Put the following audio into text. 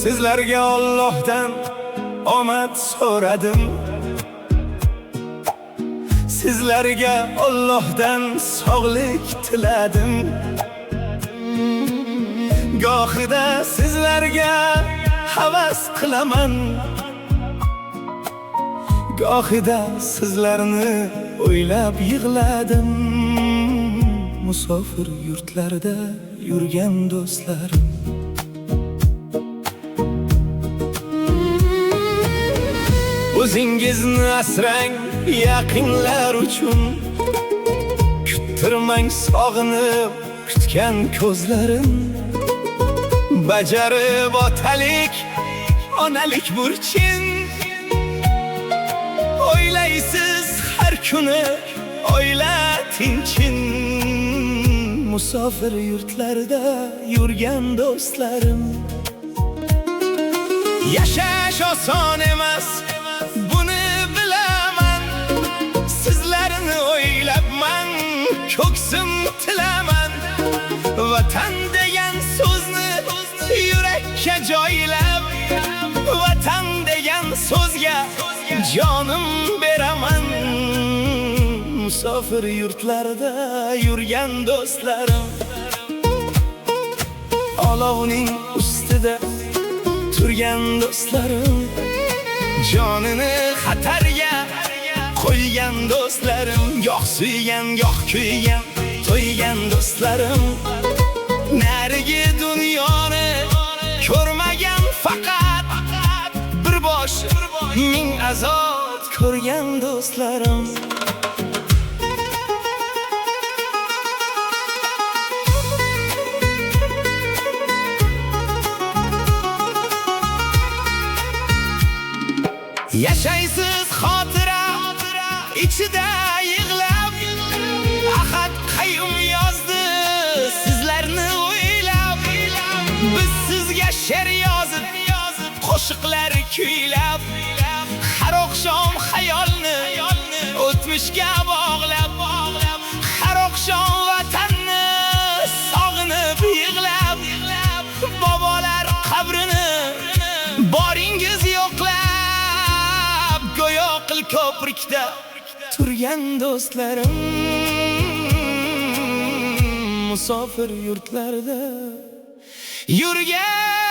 Sizlarga Allohdan omad so'radim. Sizlarga Allohdan sog'lik tiladim. Gohida sizlarga havas qilaman, gohida sizlarni o'ylab yig'ladim. Musofir yurtlarda yurgan do'stlarim, o'zingizni asrang yaqinlar uchun. Kuttirmang sog'inib kutgan ko'zlarim. Bajarib otalik, onalik burchin. O'ylaysiz har kuni oila tinchin. Musofir yurtlarda yurgan do'stlarim, yashash oson emas, buni bilaman. Sizlarni o'ylabman, ko'ksim tilaman. Vatan degan so'zni yurakka joylab, vatan degan so'zga jonim beraman. Musofir yurtlarda yurgan do'stlarim, olovning ustida turgan do'stlarim, jonini xatarga qo'ygan do'stlarim, yo'q suygan, yo'q kuygan, to'ygan do'stlarim, narigi dunyoni ko'rmagan, faqat bir bosh ming azod ko'rgan do'stlarim. Yashaysiz xotira ichida yig'lab, Ahad Qayyum yozdi sizlarni o'ylab. Biz sizga she'r yozib, qo'shiqlar kuylab, har oqshom xayolni o'tmishga bog'lab, har oqshom vatanni sog'inib yig'lab, bobolar qabrini boringiz yo'qlab, go'yo qil ko'prikda turgan do'stlarim. Musofir yurtlarda yurgan